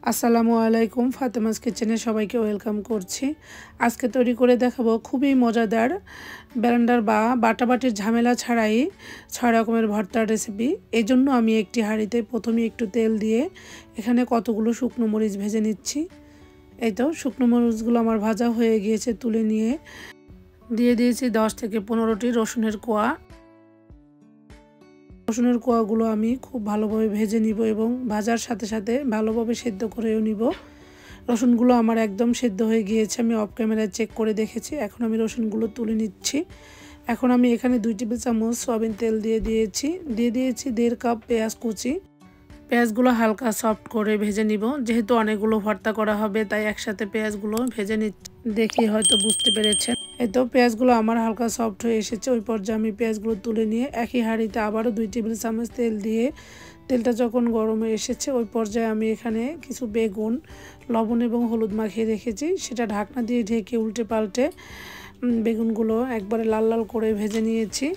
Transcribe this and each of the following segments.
আসসালামু আলাইকুম, ফাতেমাস কিচেনে সবাইকে ওয়েলকাম করছি। আজকে তৈরি করে দেখাবো খুবই মজাদার ব্লেন্ডার বা বাটাবাটির ঝামেলা ছাড়াই 6 রকমের ভর্তার রেসিপি। এই জন্য আমি একটি হাঁড়িতে প্রথমে একটু তেল দিয়ে এখানে কতগুলো শুকনো মরিচ ভেজে নিচ্ছি। এই তো শুকনো মরিচগুলো আমার ভাজা হয়ে গিয়েছে, তুলে নিয়ে দিয়ে দিয়েছি 10 থেকে 15টি রসুনের কোয়া। রসুনের কোয়াগুলো আমি খুব ভালোভাবে ভেজে নিব এবং ভাজার সাথে সাথে ভালোভাবে সেদ্ধ করেও নিব। রসুনগুলো আমার একদম সেদ্ধ হয়ে গিয়েছে, আমি অফ ক্যামেরায় চেক করে দেখেছি। এখন আমি রসুনগুলো তুলে নিচ্ছি। এখন আমি এখানে 2 টেবিল চামচ সয়াবিন তেল দিয়ে দিয়েছি 1.5 কাপ পেঁয়াজ কুচি। পেঁয়াজগুলো হালকা সফট করে ভেজে নিব, যেহেতু অনেকগুলো ভর্তা করা হবে তাই একসাথে পেঁয়াজগুলো ভেজে নিচ্ছি। দেখি হয়তো বুঝতে পেরেছেন। এই তো পেঁয়াজগুলো আমার হালকা সফট হয়ে এসেছে। ওই পর্যায়ে আমি পেঁয়াজগুলো তুলে নিয়ে একই হাঁড়িতে আবারও 2 টেবিল চামচ তেল দিয়ে তেলটা যখন গরম হয়ে এসেছে ওই পর্যায়ে আমি এখানে কিছু বেগুন লবণ এবং হলুদ মাখিয়ে রেখেছি, সেটা ঢাকনা দিয়ে ঢেকে উল্টে পাল্টে বেগুনগুলো একবারে লাল লাল করে ভেজে নিয়েছি।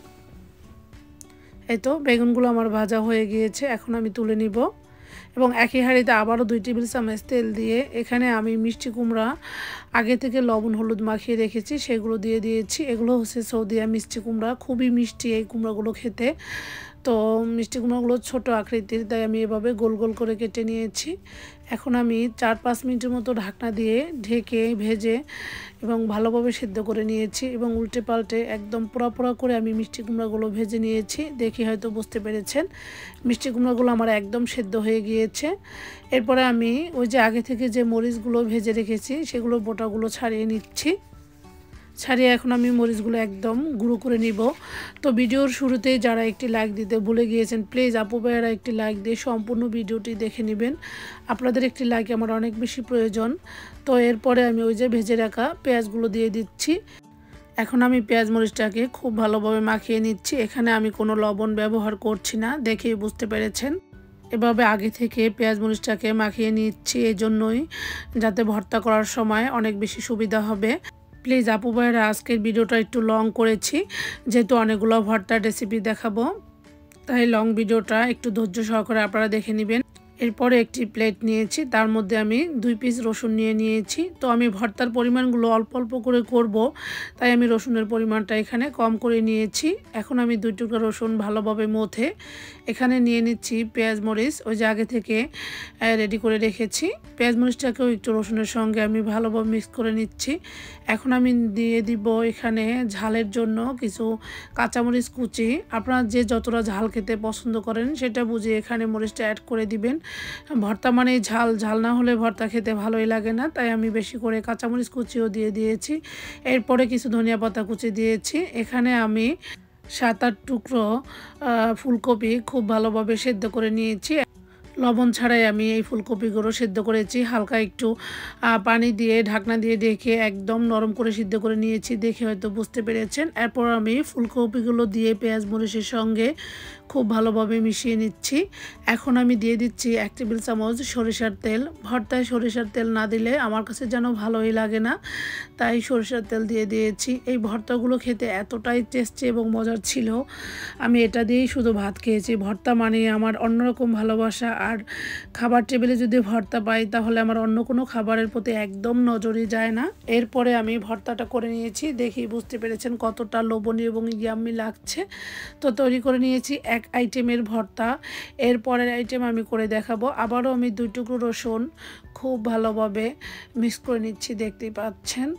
এই তো বেগুনগুলো আমার ভাজা হয়ে গিয়েছে, এখন আমি তুলে নিব এবং একই হাঁড়িতে আবারও 2 টেবিল চামচ তেল দিয়ে এখানে আমি মিষ্টি কুমড়া আগে থেকে লবণ হলুদ মাখিয়ে রেখেছি সেগুলো দিয়ে দিয়েছি। এগুলো হচ্ছে সৌদিয়া মিষ্টি কুমড়া, খুবই মিষ্টি এই কুমড়াগুলো খেতে। তো মিষ্টি কুমড়াগুলো ছোট আকৃতির, তাই আমি এভাবে গোল গোল করে কেটে নিয়েছি। এখন আমি 4-5 মিনিটের মতো ঢাকনা দিয়ে ঢেকে ভেজে এবং ভালোভাবে সেদ্ধ করে নিয়েছি এবং উল্টে পাল্টে একদম পোড়া পোড়া করে আমি মিষ্টি কুমড়াগুলো ভেজে নিয়েছি। দেখি হয়তো বুঝতে পেরেছেন, মিষ্টি কুমড়াগুলো আমার একদম সেদ্ধ হয়ে গিয়েছে। এরপরে আমি ওই যে আগে থেকে যে মরিচগুলো ভেজে রেখেছি সেগুলো বোটাগুলো ছাড়িয়ে নিচ্ছি। ছাড়িয়ে এখন আমি মরিচগুলো একদম গুঁড়ো করে নিব। তো ভিডিওর শুরুতেই যারা একটি লাইক দিতে ভুলে গিয়েছেন, প্লিজ আপু ভাইয়েরা একটি লাইক দিয়ে সম্পূর্ণ ভিডিওটি দেখে নেবেন। আপনাদের একটি লাইক আমার অনেক বেশি প্রয়োজন। তো এরপরে আমি ওই যে ভেজে রাখা পেঁয়াজগুলো দিয়ে দিচ্ছি। এখন আমি পেঁয়াজ মরিচটাকে খুব ভালোভাবে মাখিয়ে নিচ্ছি। এখানে আমি কোনো লবণ ব্যবহার করছি না, দেখেই বুঝতে পেরেছেন। এভাবে আগে থেকে পেঁয়াজ মরিচটাকে মাখিয়ে নিচ্ছি এজন্যই, যাতে ভর্তা করার সময় অনেক বেশি সুবিধা হবে। প্লিজ আপু ভাইয়েরা আজকের ভিডিওটা একটু লং করেছি, যেহেতু অনেকগুলো ভর্তার রেসিপি দেখাবো, তাই লং ভিডিওটা একটু ধৈর্য সহকারে আপনারা দেখে নেবেন। এরপরে একটি প্লেট নিয়েছি, তার মধ্যে আমি 2 পিস রসুন নিয়েছি। তো আমি ভর্তার পরিমাণগুলো অল্প অল্প করে করব, তাই আমি রসুনের পরিমাণটা এখানে কম করে নিয়েছি। এখন আমি 2 টুকরা রসুন ভালোভাবে মথে এখানে নিয়ে নিচ্ছি পেঁয়াজ মরিচ, ওই যে আগে থেকে রেডি করে রেখেছি। পেঁয়াজ মরিচটাকেও একটু রসুনের সঙ্গে আমি ভালোভাবে মিক্স করে নিচ্ছি। এখন আমি দিয়ে দিব এখানে ঝালের জন্য কিছু কাঁচামরিচ কুচি। আপনারা যে যতটা ঝাল খেতে পছন্দ করেন সেটা বুঝে এখানে মরিচটা অ্যাড করে দিবেন। ভর্তা মানে ঝাল, ঝাল না হলে ভর্তা খেতে ভালোই লাগে না, তাই আমি বেশি করে কাঁচামরিচ কুচিও দিয়ে দিয়েছি। এরপরে কিছু ধনিয়া পাতা কুচি দিয়েছি। এখানে আমি 7-8 টুকরো ফুলকপি খুব ভালোভাবে সেদ্ধ করে নিয়েছি। লবণ ছাড়াই আমি এই ফুলকপিগুলো সেদ্ধ করেছি, হালকা একটু পানি দিয়ে ঢাকনা দিয়ে ঢেকে একদম নরম করে সিদ্ধ করে নিয়েছি, দেখে হয়তো বুঝতে পেরেছেন। এরপর আমি ফুলকপিগুলো দিয়ে পেঁয়াজ মরিচের সঙ্গে খুব ভালোভাবে মিশিয়ে নিচ্ছি। এখন আমি দিয়ে দিচ্ছি 1 টেবিল চামচ সরিষার তেল। ভর্তায় সরিষার তেল না দিলে আমার কাছে যেন ভালোই লাগে না, তাই সরিষার তেল দিয়ে দিয়েছি। এই ভর্তাগুলো খেতে এতটাই টেস্টি এবং মজার ছিল, আমি এটা দিয়েই শুধু ভাত খেয়েছি। ভর্তা মানে আমার অন্যরকম ভালোবাসা, আর খাবার টেবিলে যদি ভর্তা পাই তাহলে আমার অন্য কোনো খাবারের প্রতি একদম নজরই যায় না। এরপরে আমি ভর্তাটা করে নিয়েছি, দেখি বুঝতে পেরেছেন কতটা লোভনীয় এবং ইয়াম্মি লাগছে। তো তৈরি করে নিয়েছি এক আইটেমের ভর্তা। এরপরের আইটেম আমি করে দেখাবো। আবারও আমি 2 টুকরো রসুন খুব ভালোভাবে মিক্স করে নিচ্ছি, দেখতেই পাচ্ছেন।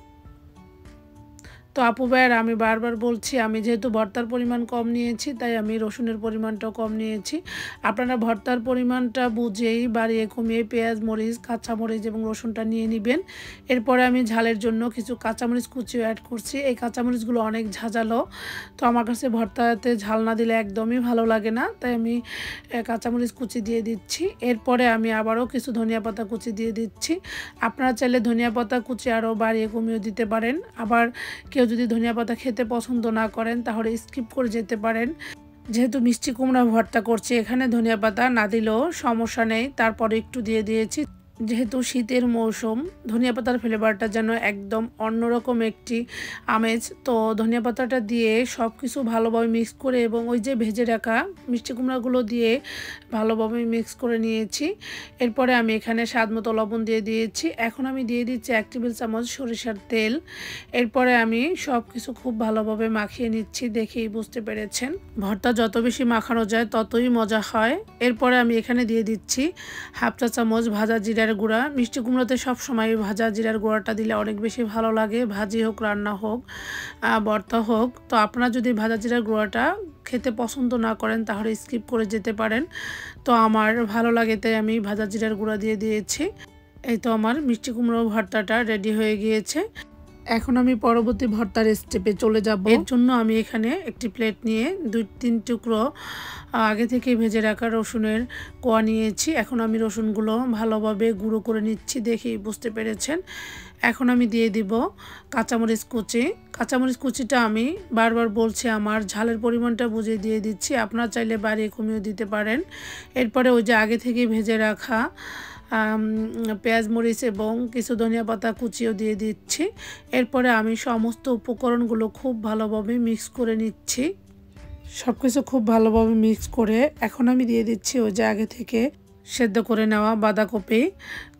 তো আপু ভাইয়ের আমি বারবার বলছি, আমি যেহেতু ভর্তার পরিমাণ কম নিয়েছি তাই আমি রসুনের পরিমাণটাও কম নিয়েছি। আপনারা ভর্তার পরিমাণটা বুঝেই বাড়িয়ে কমিয়ে পেঁয়াজ মরিচ কাঁচামরিচ এবং রসুনটা নিয়ে নেবেন। এরপরে আমি ঝালের জন্য কিছু কাঁচামরিচ কুচিও অ্যাড করছি। এই কাঁচামরিচগুলো অনেক ঝাঁঝালো, তো আমার কাছে ভর্তাতে ঝাল না দিলে একদমই ভালো লাগে না, তাই আমি কাঁচামরিচ কুচি দিয়ে দিচ্ছি। এরপরে আমি আবারও কিছু ধনিয়া পাতা কুচি দিয়ে দিচ্ছি। আপনারা চাইলে ধনিয়া পাতা কুচি আরও বাড়িয়ে কমিয়ে দিতে পারেন। আবার কেউ যদি ধনিয়া পাতা খেতে পছন্দ না করেন তাহলে স্কিপ করে যেতে পারেন। যেহেতু মিষ্টি কুমড়া ভর্তা করছি এখানে ধনিয়া পাতা না দিলেও সমস্যা নেই, তারপরে একটু দিয়ে দিয়েছি। যেহেতু শীতের মৌসুম, ধনিয়া পাতার ফ্লেভারটা যেন একদম অন্যরকম একটি আমেজ। তো ধনিয়া পাতাটা দিয়ে সব কিছু ভালোভাবে মিক্স করে এবং ওই যে ভেজে রাখা মিষ্টি কুমড়াগুলো দিয়ে ভালোভাবে মিক্স করে নিয়েছি। এরপরে আমি এখানে স্বাদ মতো লবণ দিয়ে দিয়েছি। এখন আমি দিয়ে দিচ্ছি 1 টেবিল চামচ সরিষার তেল। এরপরে আমি সব কিছু খুব ভালোভাবে মাখিয়ে নিচ্ছি, দেখেই বুঝতে পেরেছেন। ভর্তা যত বেশি মাখানো যায় ততই মজা হয়। এরপরে আমি এখানে দিয়ে দিচ্ছি 1/2 চা চামচ ভাজা জিরার গুঁড়া। মিষ্টি কুমড়োতে সবসময় ভাজা জিরার গুঁড়াটা দিলে অনেক বেশি ভালো লাগে, ভাজি হোক, রান্না হোক, ভর্তা হোক। তো আপনারা যদি ভাজা জিরার গুঁড়াটা খেতে পছন্দ না করেন তাহলে স্কিপ করে যেতে পারেন। তো আমার ভালো লাগে তাই আমি ভাজা জিরার গুঁড়া দিয়ে দিয়েছি। এই তো আমার মিষ্টি কুমড়ো ভর্তাটা রেডি হয়ে গিয়েছে। এখন আমি পরবর্তী ভর্তার স্টেপে চলে যাব। এর জন্য আমি এখানে একটি প্লেট নিয়ে 2-3 টুকরো আগে থেকে ভেজে রাখা রসুনের কোয়া নিয়েছি। এখন আমি রসুনগুলো ভালোভাবে গুঁড়ো করে নিচ্ছি, দেখেই বুঝতে পেরেছেন। এখন আমি দিয়ে দিব কাঁচামরিচ কুচি। কাঁচামরিচ কুচিটা আমি বারবার বলছি আমার ঝালের পরিমাণটা বুঝে দিয়ে দিচ্ছি, আপনারা চাইলে বাড়িয়ে কমিয়ে দিতে পারেন। এরপরে ওই যে আগে থেকে ভেজে রাখা পেঁয়াজ মরিচ এবং কিছু ধনিয়া পাতা কুচিও দিয়ে দিচ্ছি। এরপরে আমি সমস্ত উপকরণগুলো খুব ভালোভাবে মিক্স করে নিচ্ছি। সব কিছু খুব ভালোভাবে মিক্স করে এখন আমি দিয়ে দিচ্ছি ওই যে আগে থেকে সেদ্ধ করে নেওয়া বাঁধাকপি।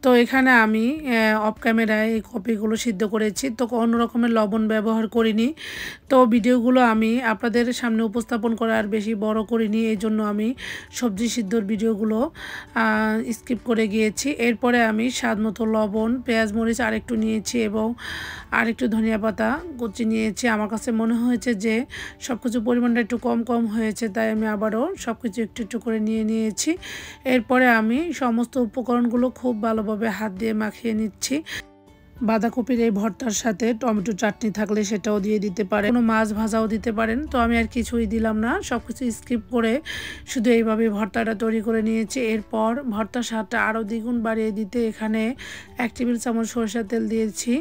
তো এখানে আমি অফ ক্যামেরায় এই কপিগুলো সিদ্ধ করেছি, তো কোনো রকমের লবণ ব্যবহার করিনি। তো ভিডিওগুলো আমি আপনাদের সামনে উপস্থাপন করে আর বেশি বড় করিনি, এই জন্য আমি সবজি সিদ্ধর ভিডিওগুলো স্কিপ করে গিয়েছি। এরপরে আমি স্বাদ মতো লবণ, পেঁয়াজ মরিচ আরেকটু নিয়েছি এবং আরেকটু ধনিয়া পাতা কুচি নিয়েছি। আমার কাছে মনে হয়েছে যে সব কিছু পরিমাণটা একটু কম কম হয়েছে, তাই আমি আবারও সব কিছু একটু একটু করে নিয়েছি। এরপরে আমি সমস্ত উপকরণগুলো খুব ভালোভাবে হাত দিয়ে মাখিয়ে নিচ্ছি। বাঁধাকপির এই ভর্তার সাথে টমেটো চাটনি থাকলে সেটাও দিয়ে দিতে পারেন, কোনো মাছ ভাজাও দিতে পারেন। তো আমি আর কিছুই দিলাম না, সব কিছু স্কিপ করে শুধু এইভাবে ভর্তাটা তৈরি করে নিয়েছি। এরপর ভর্তার স্বাদটা আরও দ্বিগুণ বাড়িয়ে দিতে এখানে 1 টেবিল চামচ সরষের তেল দিয়েছি,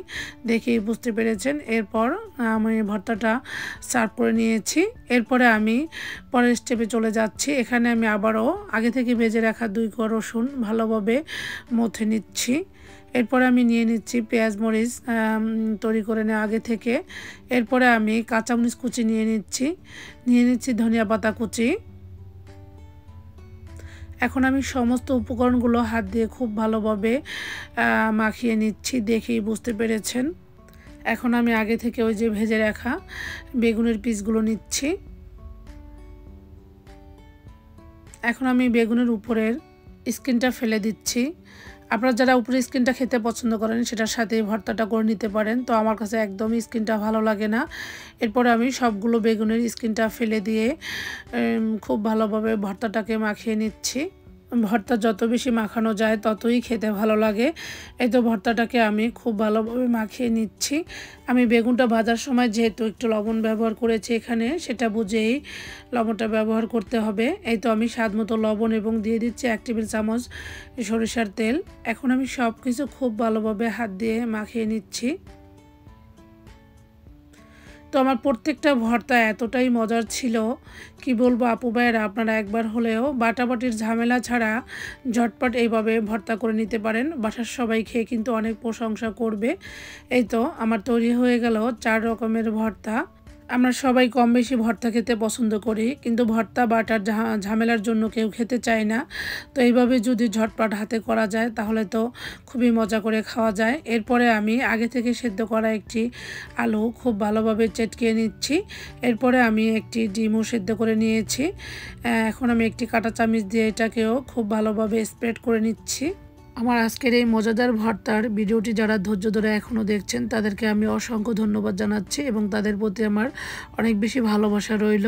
দেখেই বুঝতে পেরেছেন। এরপর আমি ভর্তাটা সার্ভ করে নিয়েছি। এরপরে আমি পরের স্টেপে চলে যাচ্ছি। এখানে আমি আবারও আগে থেকে ভেজে রাখা 2 কোয়া রসুন ভালোভাবে মথে নিচ্ছি। এরপরে আমি নিয়ে নিচ্ছি পেঁয়াজ মরিচ তৈরি করে নেওয়া আগে থেকে। এরপরে আমি কাঁচামরিচ কুচি নিয়ে নিচ্ছি ধনিয়া পাতা কুচি। এখন আমি সমস্ত উপকরণগুলো হাত দিয়ে খুব ভালোভাবে মাখিয়ে নিচ্ছি, দেখেই বুঝতে পেরেছেন। এখন আমি আগে থেকে ওই যে ভেজে রাখা বেগুনের পিসগুলো নিচ্ছি। এখন আমি বেগুনের উপরের স্কিনটা ফেলে দিচ্ছি। আপনারা যারা উপরে স্কিনটা খেতে পছন্দ করেন সেটার সাথে ভর্তাটা করে নিতে পারেন, তো আমার কাছে একদমই স্কিনটা ভালো লাগে না। এরপরে আমি সবগুলো বেগুনের স্কিনটা ফেলে দিয়ে খুব ভালোভাবে ভর্তাটাকে মাখিয়ে নিচ্ছি। ভর্তা যত বেশি মাখানো যায় ততই খেতে ভালো লাগে। এই তো ভর্তাটাকে আমি খুব ভালোভাবে মাখিয়ে নিচ্ছি। আমি বেগুনটা ভাজার সময় যেহেতু একটু লবণ ব্যবহার করেছি এখানে, সেটা বুঝেই লবণটা ব্যবহার করতে হবে। এই তো আমি স্বাদ মতো লবণ এবং দিয়ে দিচ্ছি 1 টেবিল চামচ সরিষার তেল। এখন আমি সব কিছু খুব ভালোভাবে হাত দিয়ে মাখিয়ে নিচ্ছি। তো আমার প্রত্যেকটা ভর্তা এতটাই মজার ছিল, কি বলবো আপু ভাইয়েরা, আপনারা একবার হলেও বাটাবাটির ঝামেলা ছাড়া ঝটপট এইভাবে ভর্তা করে নিতে পারেন। বাসার সবাই খেয়ে কিন্তু অনেক প্রশংসা করবে। এই তো আমার তৈরি হয়ে গেল 4 রকমের ভর্তা। আমরা সবাই কম বেশি ভর্তা খেতে পছন্দ করি, কিন্তু ভর্তা বাটার ঝামেলার জন্য কেউ খেতে চায় না। তো এইভাবে যদি ঝটপট হাতে করা যায় তাহলে তো খুবই মজা করে খাওয়া যায়। এরপরে আমি আগে থেকে সেদ্ধ করা একটি আলু খুব ভালোভাবে চেটকিয়ে নিচ্ছি। এরপরে আমি একটি ডিমও সেদ্ধ করে নিয়েছি। এখন আমি একটি কাঁটা চামচ দিয়ে এটাকেও খুব ভালোভাবে স্প্রেড করে নিচ্ছি। আমার আজকের এই মজাদার ভর্তার ভিডিওটি যারা ধৈর্য ধরে এখনও দেখছেন তাদেরকে আমি অসংখ্য ধন্যবাদ জানাচ্ছি এবং তাদের প্রতি আমার অনেক বেশি ভালোবাসা রইল।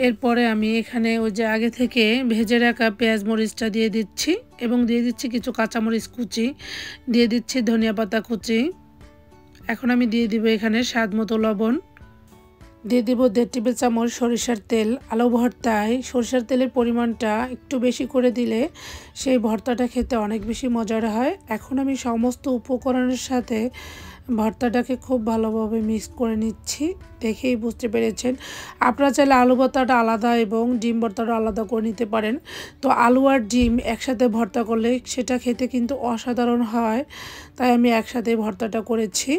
এরপরে আমি এখানে ওই যে আগে থেকে ভেজে রাখা পেঁয়াজ মরিচটা দিয়ে দিচ্ছি এবং দিয়ে দিচ্ছি কিছু কাঁচামরিচ কুচি, দিয়ে দিচ্ছি ধনিয়া পাতা কুচি। এখন আমি দিয়ে দিব এখানে স্বাদ মতো লবণ, দিয়ে দেব 1.5 টেবিল চামচ সরিষার তেল। আলু ভর্তায় সরিষার তেলের পরিমাণটা একটু বেশি করে দিলে সেই ভর্তাটা খেতে অনেক বেশি মজার হয়। এখন আমি সমস্ত উপকরণের সাথে ভর্তাটাকে খুব ভালোভাবে মিক্স করে নিচ্ছি। দেখেই বুঝতে পেরেছেন। আপনারা চাইলে আলু ভর্তাটা আলাদা এবং ডিম ভর্তাটা আলাদা করে নিতে পারেন। তো আলু আর ডিম একসাথে ভর্তা করলে সেটা খেতে কিন্তু অসাধারণ হয়, তাই আমি একসাথে ভর্তাটা করেছি।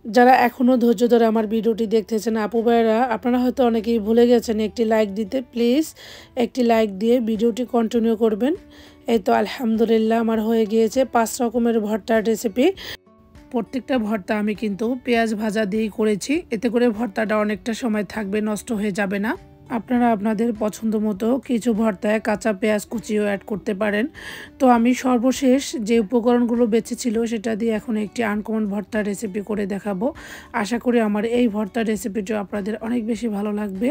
যারা এখনও ধৈর্য ধরে আমার ভিডিওটি দেখতেছেন আপু ভাইয়েরা, আপনারা হয়তো অনেকেই ভুলে গেছেন একটি লাইক দিতে। প্লিজ একটি লাইক দিয়ে ভিডিওটি কন্টিনিউ করবেন। এই তো আলহামদুলিল্লাহ আমার হয়ে গিয়েছে 5 রকমের ভর্তার রেসিপি। প্রত্যেকটা ভর্তা আমি কিন্তু পেঁয়াজ ভাজা দিয়েই করেছি, এতে করে ভর্তাটা অনেকটা সময় থাকবে, নষ্ট হয়ে যাবে না। আপনারা আপনাদের পছন্দ মতো কিছু ভর্তায় কাঁচা পেঁয়াজ কুচিও অ্যাড করতে পারেন। তো আমি সর্বশেষ যে উপকরণগুলো বেঁচেছিল সেটা দিয়ে এখন একটি আনকমন ভর্তার রেসিপি করে দেখাবো। আশা করি আমার এই ভর্তার রেসিপিটা আপনাদের অনেক বেশি ভালো লাগবে।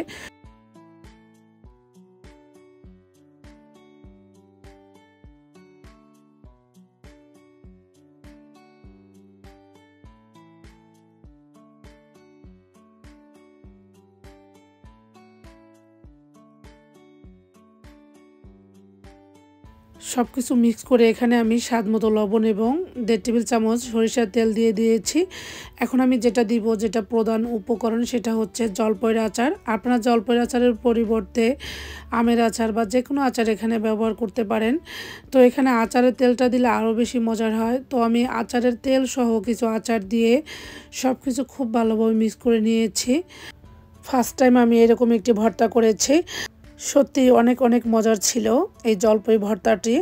সব কিছু মিক্স করে এখানে আমি স্বাদ মতো লবণ এবং 1.5 টেবিল চামচ সরিষার তেল দিয়ে দিয়েছি। এখন আমি যেটা দিব, যেটা প্রধান উপকরণ, সেটা হচ্ছে জলপাইয়ের আচার। আপনারা জলপাইয়ের আচারের পরিবর্তে আমের আচার বা যে কোনো আচার এখানে ব্যবহার করতে পারেন। তো এখানে আচারের তেলটা দিলে আরও বেশি মজার হয়। তো আমি আচারের তেল সহ কিছু আচার দিয়ে সব কিছু খুব ভালোভাবে মিক্স করে নিয়েছি। ফার্স্ট টাইম আমি এরকম একটি ভর্তা করেছি। সত্যি অনেক অনেক মজার ছিল এই জলপাই ভর্তাটি।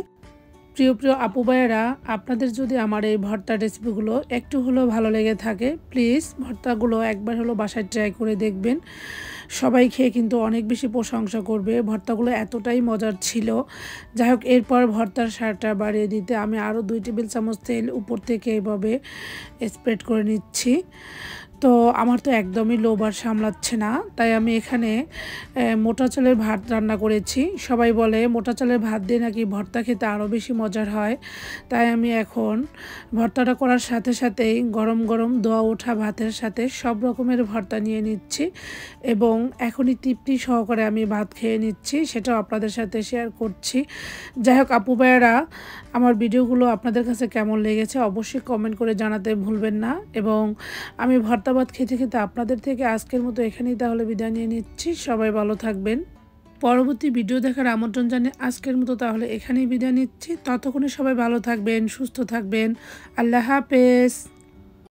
প্রিয় প্রিয় আপু ভাইয়েরা, আপনাদের যদি আমার এই ভর্তার রেসিপিগুলো একটু হলেও ভালো লেগে থাকে, প্লিজ ভর্তাগুলো একবার হলো বাসায় ট্রাই করে দেখবেন। সবাই খেয়ে কিন্তু অনেক বেশি প্রশংসা করবে, ভর্তাগুলো এতটাই মজার ছিল। যাই হোক, এরপর ভর্তার স্বাদটা বাড়িয়ে দিতে আমি আরও 2 টেবিল চামচ তেল উপর থেকে এইভাবে স্প্রেড করে নিচ্ছি। তো আমার তো একদমই লোভ আর সামলাচ্ছে না, তাই আমি এখানে মোটা চালের ভাত রান্না করেছি। সবাই বলে মোটা চালের ভাত দিয়ে নাকি ভর্তা খেতে আরও বেশি মজার হয়, তাই আমি এখন ভর্তাটা করার সাথে সাথেই গরম গরম ধোয়া ওঠা ভাতের সাথে সব রকমের ভর্তা নিয়ে নিচ্ছি এবং এখনই তৃপ্তি সহকারে আমি ভাত খেয়ে নিচ্ছি, সেটাও আপনাদের সাথে শেয়ার করছি। যাই হোক আপু ভাইয়েরা, আমার ভিডিওগুলো আপনাদের কাছে কেমন লেগেছে অবশ্যই কমেন্ট করে জানাতে ভুলবেন না। এবং আমি ভর্তা ভাত খেতে খেতে আপনাদের থেকে আজকের মতো এখানেই তাহলে বিদায় নিয়ে নিচ্ছি। সবাই ভালো থাকবেন। পরবর্তী ভিডিও দেখার আমন্ত্রণ জানিয়ে আজকের মতো তাহলে এখানেই বিদায় নিচ্ছি। ততক্ষণে সবাই ভালো থাকবেন, সুস্থ থাকবেন। আল্লাহ হাফেজ।